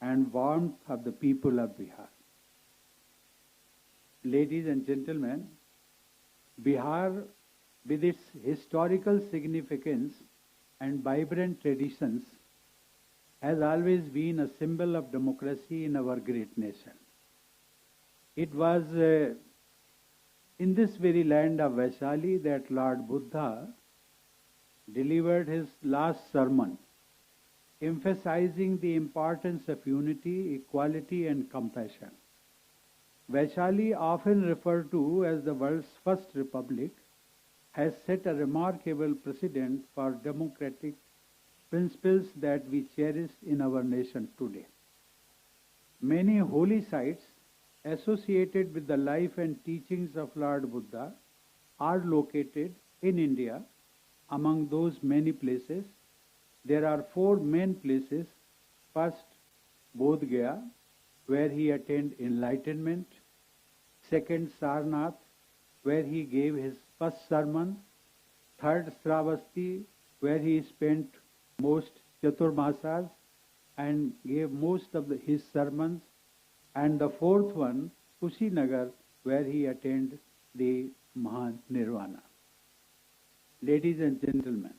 and warmth of the people of Bihar. Ladies and gentlemen, Bihar, with its historical significance and vibrant traditions, has always been a symbol of democracy in our great nation. It was in this very land of Vaishali that Lord Buddha delivered his last sermon, emphasizing the importance of unity, equality, and compassion. Vaishali, often referred to as the world's first republic, has set a remarkable precedent for democratic principles that we cherish in our nation today. Many holy sites associated with the life and teachings of Lord Buddha are located in India. Among those many places, there are 4 main places. First, Bodh Gaya, where he attained enlightenment. Second, Sarnath, where he gave his first sermon. Third, Sravasti, where he spent most Chaturmasas and gave most of his sermons. And the fourth one, Kushinagar, where he attained the Mahanirvana. Ladies and gentlemen,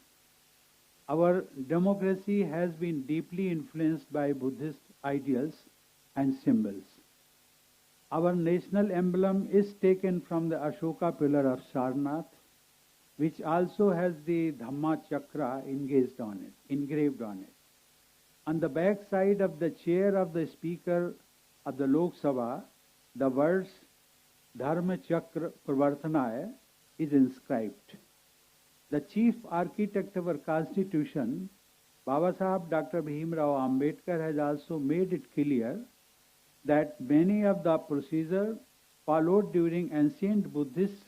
our democracy has been deeply influenced by Buddhist ideals and symbols. Our national emblem is taken from the Ashoka pillar of Sarnath, which also has the Dhamma Chakra engraved on it. On the back side of the chair of the Speaker of the Lok Sabha, the words Dharma Chakra Pravartanaya is inscribed. The chief architect of our Constitution, Baba Sahib Dr. Bhim Rao Ambedkar, has also made it clear that many of the procedures followed during ancient Buddhist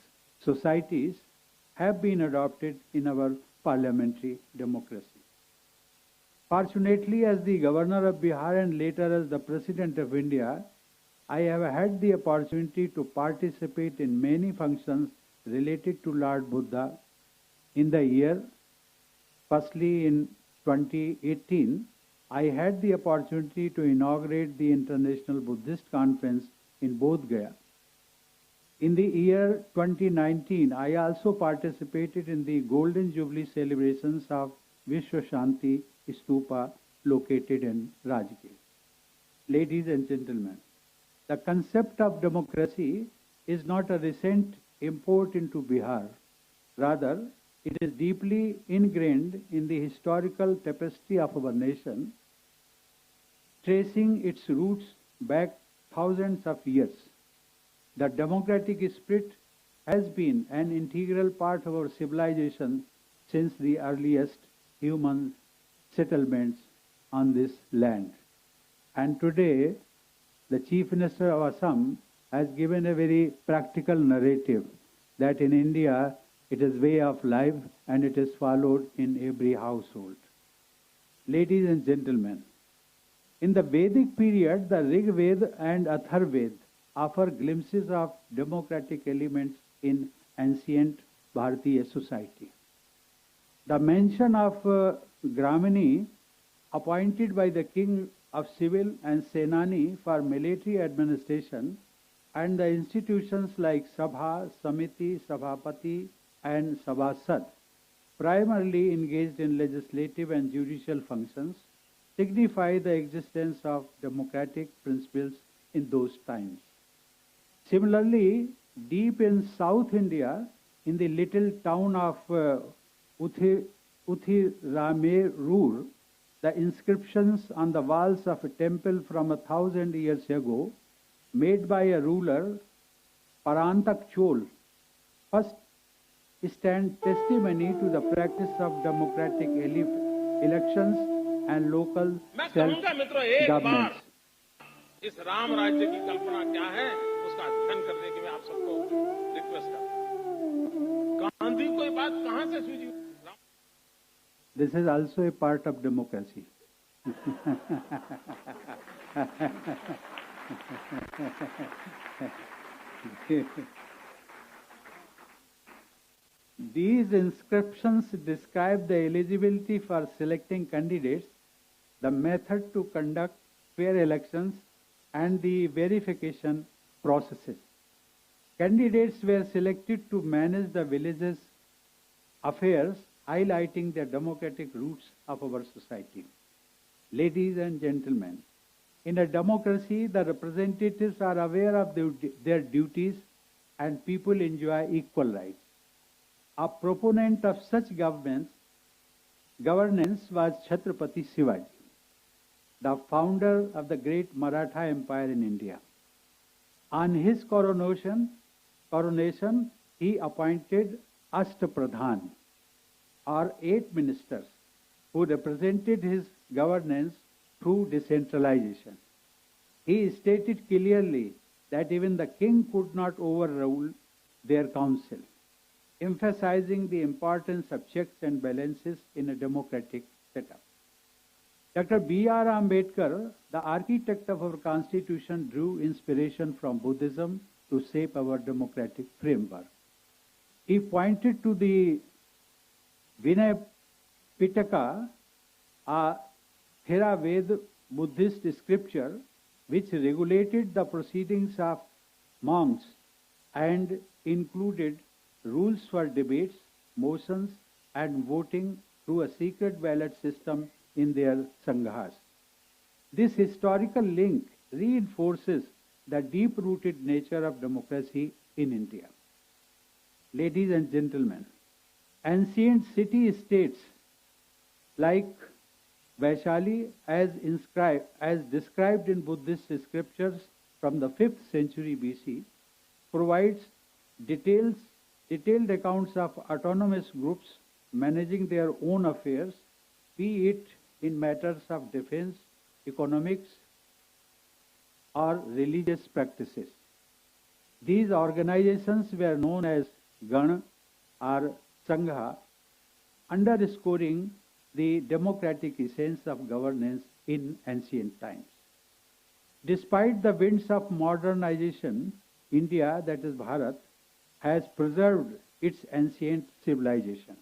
societies have been adopted in our parliamentary democracy. Fortunately, as the Governor of Bihar and later as the President of India, I have had the opportunity to participate in many functions related to Lord Buddha. In the year, firstly in 2018, I had the opportunity to inaugurate the International Buddhist Conference in Bodh Gaya. In the year 2019, I also participated in the Golden Jubilee celebrations of Vishwa Shanti Stupa located in Rajgir. Ladies and gentlemen, the concept of democracy is not a recent import into Bihar. Rather, it is deeply ingrained in the historical tapestry of our nation, tracing its roots back thousands of years. The democratic spirit has been an integral part of our civilization since the earliest human settlements on this land. And today, the Chief Minister of Assam has given a very practical narrative that in India, it is way of life and it is followed in every household. Ladies and gentlemen, in the Vedic period, the Rig Veda and Atharvaveda offer glimpses of democratic elements in ancient Bharatiya society. The mention of Gramini, appointed by the king of civil and Senani for military administration, and the institutions like Sabha, Samiti, Sabhapati, and Sabhasad, primarily engaged in legislative and judicial functions, signify the existence of democratic principles in those times. Similarly, deep in South India, in the little town of Uthiramerur, the inscriptions on the walls of a temple from 1,000 years ago, made by a ruler, Parantak Chol, first stand testimony to the practice of democratic elections and local self-governments. इस राम राज्य की कल्पना क्या है उसका अध्ययन करने की मैं आप सबको रिक्वेस्ट करता हूं। गांधी को ये बात कहां से सूझी? This is also a part of democracy. These inscriptions describe the eligibility for selecting candidates, the method to conduct fair elections and the verification processes. Candidates were selected to manage the village's affairs, highlighting the democratic roots of our society. Ladies and gentlemen, in a democracy, the representatives are aware of their duties and people enjoy equal rights. A proponent of such governance was Chhatrapati Shivaji, the founder of the great Maratha Empire in India. On his coronation, he appointed Ashtapradhan, or 8 ministers, who represented his governance through decentralization. He stated clearly that even the king could not overrule their council, emphasizing the importance of checks and balances in a democratic setup. Dr. B.R. Ambedkar, the architect of our constitution, drew inspiration from Buddhism to shape our democratic framework. He pointed to the Vinaya Pitaka, a Theravada Buddhist scripture which regulated the proceedings of monks and included rules for debates, motions, and voting through a secret ballot system in their sanghas. This historical link reinforces the deep-rooted nature of democracy in India. Ladies and gentlemen, ancient city-states like Vaishali, as described in Buddhist scriptures from the 5th century BC, provides detailed accounts of autonomous groups managing their own affairs, be it in matters of defense, economics, or religious practices. These organizations were known as Gana or Sangha, underscoring the democratic essence of governance in ancient times. Despite the winds of modernization, India, that is Bharat, has preserved its ancient civilization.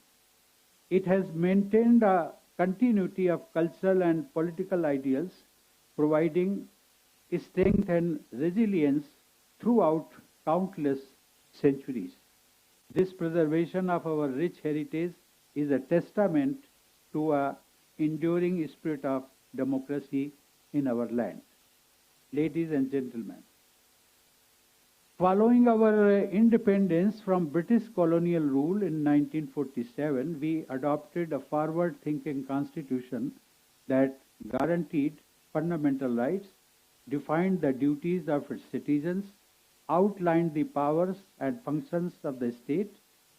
It has maintained a continuity of cultural and political ideals, providing strength and resilience throughout countless centuries. This preservation of our rich heritage is a testament to an enduring spirit of democracy in our land. Ladies and gentlemen, following our independence from British colonial rule in 1947, we adopted a forward-thinking constitution that guaranteed fundamental rights, defined the duties of its citizens, outlined the powers and functions of the state,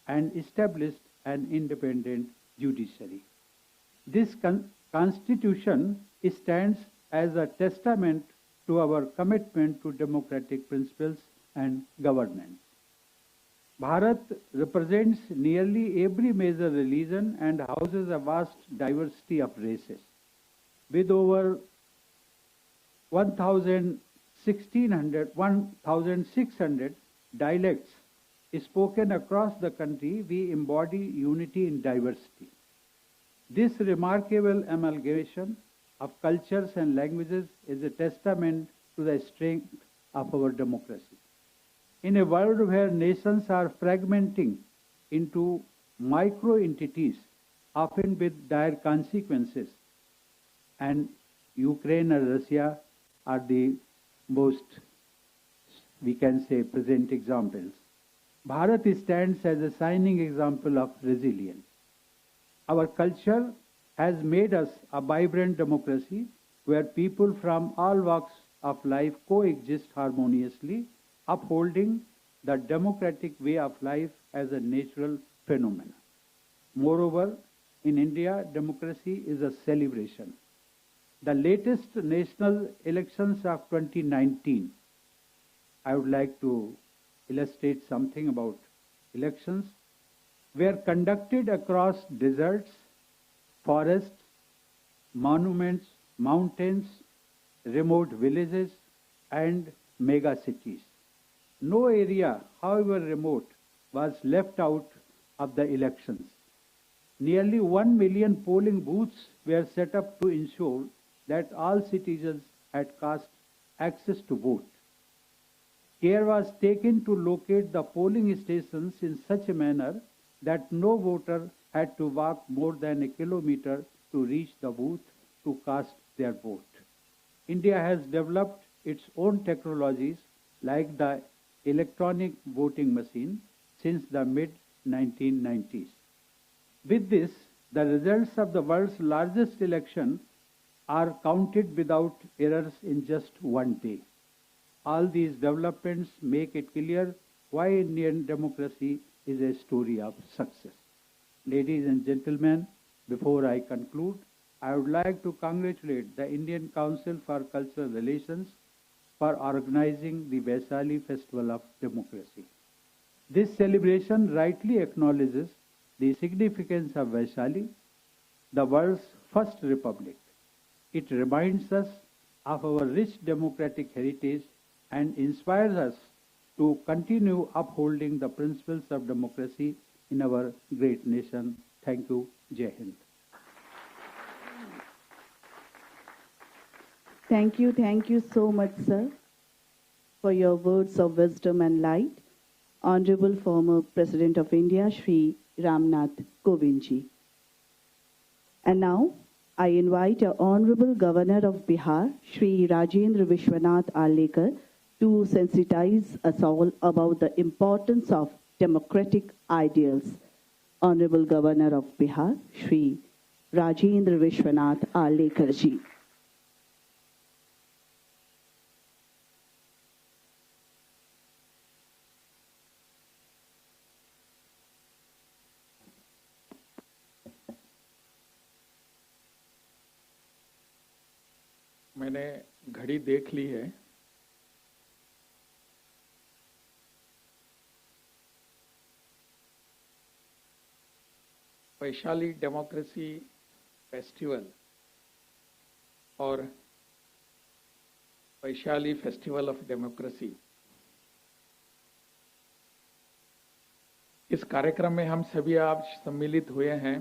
and established an independent judiciary. This constitution stands as a testament to our commitment to democratic principles and governance. Bharat represents nearly every major religion and houses a vast diversity of races. With over 1,600 dialects spoken across the country, we embody unity in diversity. This remarkable amalgamation of cultures and languages is a testament to the strength of our democracy. In a world where nations are fragmenting into micro-entities, often with dire consequences, and Ukraine and Russia are the most, we can say, present examples, Bharat stands as a shining example of resilience. Our culture has made us a vibrant democracy where people from all walks of life coexist harmoniously, upholding the democratic way of life as a natural phenomenon. Moreover, in India, democracy is a celebration. The latest national elections of 2019, I would like to illustrate something about elections, were conducted across deserts, forests, monuments, mountains, remote villages, and mega cities. No area, however remote, was left out of the elections. Nearly 1 million polling booths were set up to ensure that all citizens had caste access to vote. Care was taken to locate the polling stations in such a manner that no voter had to walk more than a kilometer to reach the booth to cast their vote. India has developed its own technologies like the electronic voting machine since the mid 1990s. With this, the results of the world's largest election are counted without errors in just one day. All these developments make it clear why Indian democracy is a story of success. Ladies and gentlemen, before I conclude, I would like to congratulate the Indian Council for Cultural Relations for organizing the Vaishali Festival of Democracy. This celebration rightly acknowledges the significance of Vaishali, the world's first republic. It reminds us of our rich democratic heritage and inspires us to continue upholding the principles of democracy in our great nation. Thank you. Jai Hind. Thank you so much, sir, for your words of wisdom and light. Honorable former President of India, Shri Nath Kovind ji. And now, I invite our Honorable Governor of Bihar, Shri Rajendra Vishwanath Arlekar, to sensitize us all about the importance of democratic ideals. Honorable Governor of Bihar, Shri Rajendra Vishwanath Arlekar ji. मैंने घड़ी देख ली है। Vaishali democracy festival और Vaishali festival of democracy, इस कार्यक्रम में हम सभी आज सम्मिलित हुए हैं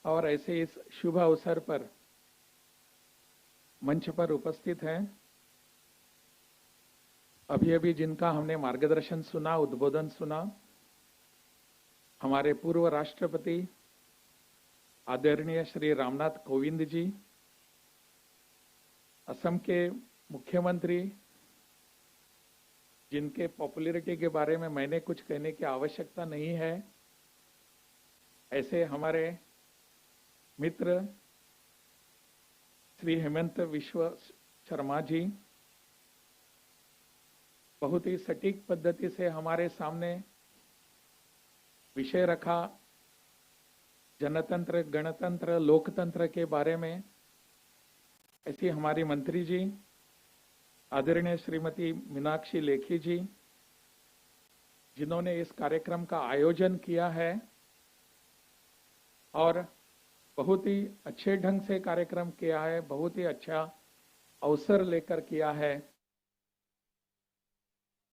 और ऐसे इस शुभ अवसर पर मंच पर उपस्थित हैं। अभी अभी जिनका हमने मार्गदर्शन सुना, उद्बोधन सुना, हमारे पूर्व राष्ट्रपति आदरणीय श्री रामनाथ कोविंद जी, असम के मुख्यमंत्री, जिनके पॉपुलैरिटी के बारे में मैंने कुछ कहने की आवश्यकता नहीं है, ऐसे हमारे मित्र श्री हेमंत विश्व शर्मा जी, बहुत ही सटीक पद्धति से हमारे सामने विषय रखा, जनतंत्र, गणतंत्र, लोकतंत्र के बारे में। ऐसी हमारी मंत्री जी आदरणीय श्रीमती मीनाक्षी लेखी जी, जिन्होंने इस कार्यक्रम का आयोजन किया है और बहुत ही अच्छे ढंग से कार्यक्रम किया है, बहुत ही अच्छा अवसर लेकर किया है।